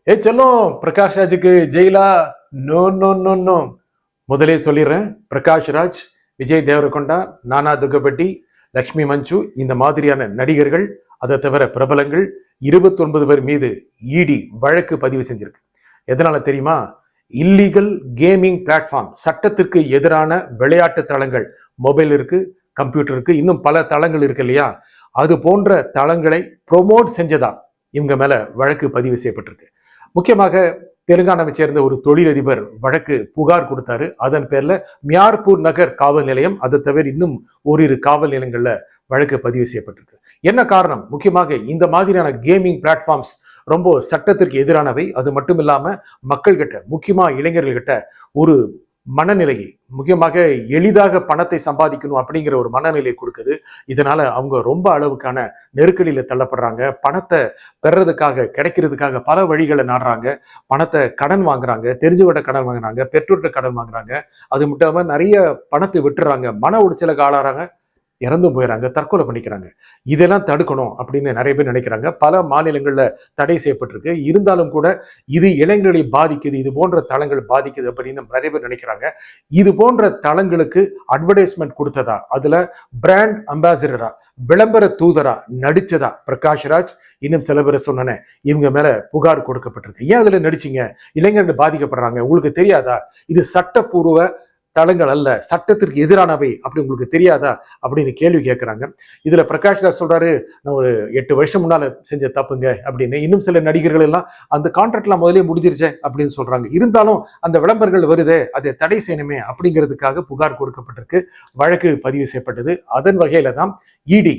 செல்லும் பிரகாஷ் ராஜுக்கு ஜெயிலா? No no no no. முதலே சொல்லிடுறேன், பிரகாஷ் ராஜ், விஜய் தேவரகொண்டா, நானா துர்கபட்டி, லக்ஷ்மி மஞ்சு, இந்த மாதிரியான நடிகர்கள், அதை தவிர பிரபலங்கள் 29 பேர் மீது இடி வழக்கு பதிவு செஞ்சிருக்கு. எதனால தெரியுமா? இல்லீகல் கேமிங் பிளாட்ஃபார்ம், சட்டத்திற்கு எதிரான விளையாட்டு தளங்கள், மொபைல் இருக்கு, கம்ப்யூட்டர் இருக்கு, இன்னும் பல தளங்கள் இருக்கு இல்லையா, அது போன்ற தளங்களை ப்ரொமோட் செஞ்சதா இவங்க மேல வழக்கு பதிவு செய்யப்பட்டிருக்கு. முக்கியமாக தெலுங்கானாவை சேர்ந்த ஒரு தொழிலதிபர் வழக்கு புகார் கொடுத்தாரு. அதன் பேர்ல மியார்பூர் நகர் காவல் நிலையம், அதை தவிர இன்னும் ஓரிரு காவல் நிலையங்கள்ல வழக்கு பதிவு செய்யப்பட்டிருக்கு. என்ன காரணம்? முக்கியமாக இந்த மாதிரியான கேமிங் பிளாட்ஃபார்ம்ஸ் ரொம்ப சட்டத்திற்கு எதிரானவை. அது மட்டும் இல்லாம மக்கள்கிட்ட, முக்கியமா இளைஞர்கள்கிட்ட ஒரு மனநிலையை, முக்கியமாக எளிதாக பணத்தை சம்பாதிக்கணும் அப்படிங்கிற ஒரு மனநிலையை கொடுக்குது. இதனால அவங்க ரொம்ப அளவுக்கான நெருக்கடியில தள்ளப்படுறாங்க. பணத்தை பெறதுக்காக, கிடைக்கிறதுக்காக பல வழிகளை நாடுறாங்க. பணத்தை கடன் வாங்குறாங்க, தெரிஞ்சவட்ட கடன் வாங்குறாங்க, பெற்றோர்கிட்ட கடன் வாங்குறாங்க. அது மட்டும் இல்லாம நிறைய பணத்தை விட்டுறாங்க, மன உளைச்சலுக்கு ஆளாறாங்க, இறந்து போயிடறாங்க, தற்கொலை பண்ணிக்கிறாங்க. இதெல்லாம் தடுக்கணும் அப்படின்னு நிறைய பேர் நினைக்கிறாங்க. பல மாநிலங்கள்ல தடை செய்யப்பட்டிருக்கு. இருந்தாலும் கூட இது இளைஞர்களை பாதிக்குது, இது போன்ற தளங்கள் பாதிக்குது அப்படின்னு நிறைய பேர் நினைக்கிறாங்க. இது போன்ற தளங்களுக்கு அட்வர்டைஸ்மெண்ட் கொடுத்ததா, அதுல பிராண்ட் அம்பாசிடரா, விளம்பர தூதரா நடிச்சதா பிரகாஷ் ராஜ், இன்னும் சில பேர் சொன்னேன், இவங்க மேல புகார் கொடுக்கப்பட்டிருக்கு. ஏன் அதுல நடிச்சீங்க? இளைஞர்கள் பாதிக்கப்படுறாங்க, உங்களுக்கு தெரியாதா? இது சட்டப்பூர்வ தளங்கள் அல்ல, சட்டத்திற்கு எதிரானவை, அப்படி உங்களுக்கு தெரியாதா அப்படின்னு கேள்வி கேட்கிறாங்க. இதுல பிரகாஷ் ராஜ் சொல்றாரு, நான் ஒரு 8 வருஷம் முன்னால செஞ்ச தப்புங்க அப்படின்னு. இன்னும் சில நடிகர்கள் எல்லாம் அந்த கான்ட்ராக்ட்லாம் முதலே முடிஞ்சிருச்சே அப்படின்னு சொல்றாங்க. இருந்தாலும் அந்த விளம்பரங்கள் வருதே, அதை தடை செய்யணுமே அப்படிங்கிறதுக்காக புகார் கொடுக்கப்பட்டிருக்கு, வழக்கு பதிவு செய்யப்பட்டது. அதன் வகையில தான் இடி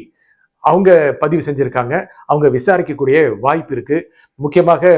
அவங்க பதிவு செஞ்சிருக்காங்க. அவங்க விசாரிக்கக்கூடிய வாய்ப்பு இருக்கு. முக்கியமாக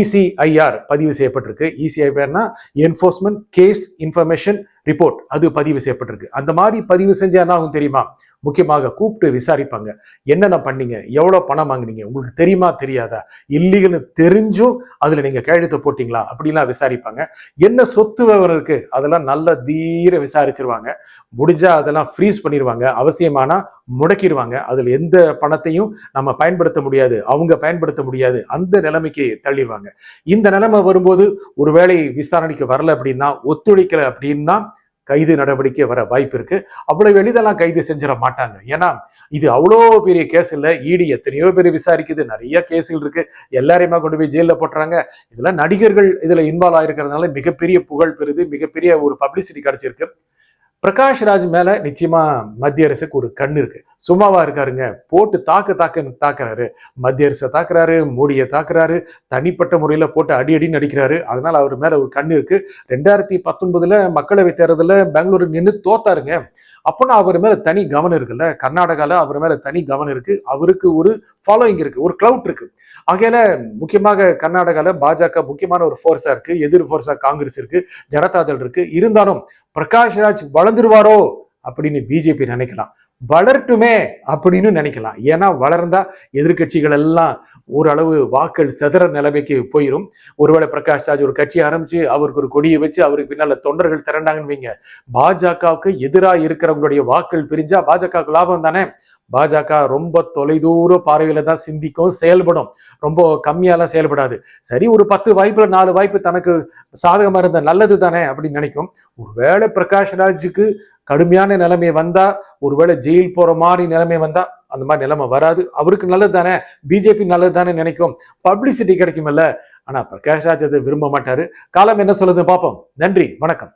இசிஐஆர் பதிவு செய்யப்பட்டிருக்கு. இசிஐஆர்னா என்ஃபோர்ஸ்மெண்ட் கேஸ் இன்ஃபர்மேஷன் ரிப்போர்ட், அது பதிவு செய்யப்பட்டிருக்கு. அந்த மாதிரி பதிவு செஞ்சா என்ன ஆகும் தெரியுமா? முக்கியமாக கூப்பிட்டு விசாரிப்பாங்க. என்னென்ன பண்ணீங்க, எவ்வளவு பணம் வாங்கினீங்க, உங்களுக்கு தெரியுமா தெரியாதா, இல்லீகல்னு தெரிஞ்சும் அதுல நீங்க கையெழுத்து போட்டீங்களா அப்படிலாம் விசாரிப்பாங்க. என்ன சொத்து விவரம் இருக்கு அதெல்லாம் நல்ல தீர விசாரிச்சிருவாங்க. முடிஞ்சா அதெல்லாம் ஃப்ரீஸ் பண்ணிடுவாங்க, அவசியமானா முடக்கிடுவாங்க. அதுல எந்த பணத்தையும் நம்ம பயன்படுத்த முடியாது, அவங்க பயன்படுத்த முடியாது, அந்த நிலைமைக்கு தள்ளிடுவாங்க. இந்த நிலைமை வரும்போது ஒருவேளை விசாரணைக்கு வரல அப்படின்னா, ஒத்துழைக்கல அப்படின்னா கைது நடவடிக்கை வர வாய்ப்பு இருக்கு. அவ்வளவு எளிதெல்லாம் கைது செஞ்சிட மாட்டாங்க. ஏன்னா இது அவ்வளோ பெரிய கேஸ் இல்லை. இடி எத்தனையோ பேர் விசாரிக்குது, நிறைய கேஸுகள் இருக்கு, எல்லாரையுமே கொண்டு போய் ஜெயில போட்டுறாங்க. இதெல்லாம் நடிகர்கள் இதுல இன்வால்வ் ஆயிருக்கிறதுனால மிகப்பெரிய புகழ் பெறுது, மிகப்பெரிய ஒரு பப்ளிசிட்டி கிடைச்சிருக்கு. பிரகாஷ் ராஜ் மேல நிச்சயமா மத்திய அரசுக்கு ஒரு கண்ணு இருக்கு. சும்மாவா இருக்காருங்க, போட்டு தாக்குறாரு. மத்திய அரசை தாக்குறாரு, மோடியை தாக்குறாரு, தனிப்பட்ட முறையில போட்டு அடின்னு அடிக்கிறாரு. அதனால அவர் மேல ஒரு கண்ணு இருக்கு. 2019 மக்களவை தேர்தலில் பெங்களூரு நின்று தோத்தாருங்க. அப்போனா அவர் மேல தனி கவனம் இருக்குல்ல. கர்நாடகால அவர் மேல தனி கவனம் இருக்கு. அவருக்கு ஒரு ஃபாலோயிங் இருக்கு, ஒரு கிளவுட் இருக்கு. ஆகையால முக்கியமாக கர்நாடகால பாஜக முக்கியமான ஒரு ஃபோர்ஸா இருக்கு, எதிர் ஃபோர்ஸா காங்கிரஸ் இருக்கு, ஜனதாதள் இருக்கு. இருந்தாலும் பிரகாஷ் ராஜ் வளர்ந்துருவாரோ அப்படின்னு பிஜேபி நினைக்கலாம், வளரட்டுமே அப்படின்னு நினைக்கலாம். ஏன்னா வளர்ந்தா எதிர்கட்சிகள் எல்லாம் ஓரளவு வாக்கள் செதற நிலைமைக்கு போயிடும். ஒருவேளை பிரகாஷ் ராஜ் ஒரு கட்சி ஆரம்பிச்சு அவருக்கு ஒரு கொடியை வச்சு அவருக்கு பின்னால தொண்டர்கள் திரண்டாங்கன்னு வைங்க, பாஜகவுக்கு எதிராக இருக்கிறவங்களுடைய வாக்கள் பிரிஞ்சா பாஜகவுக்கு லாபம் தானே. பாஜக ரொம்ப தொலைதூர பார்வையில தான் சிந்திக்கும், செயல்படும், ரொம்ப கம்மியாலாம் செயல்படாது. சரி, ஒரு 10 வாய்ப்புல 4 வாய்ப்பு தனக்கு சாதகமா இருந்த நல்லது தானே அப்படின்னு நினைக்கும். ஒருவேளை பிரகாஷ் ராஜுக்கு கடுமையான நிலைமை வந்தா, ஒருவேளை ஜெயில் போற மாதிரி நிலைமை வந்தா, அந்த மாதிரி நிலைமை வராது, அவருக்கு நல்லது தானே, பிஜேபி நல்லது தானே நினைக்கும், பப்ளிசிட்டி கிடைக்கும்ல. ஆனா பிரகாஷ் ராஜ் அதை விரும்ப மாட்டாரு. காலம் என்ன சொல்லுதுன்னு பார்ப்போம். நன்றி, வணக்கம்.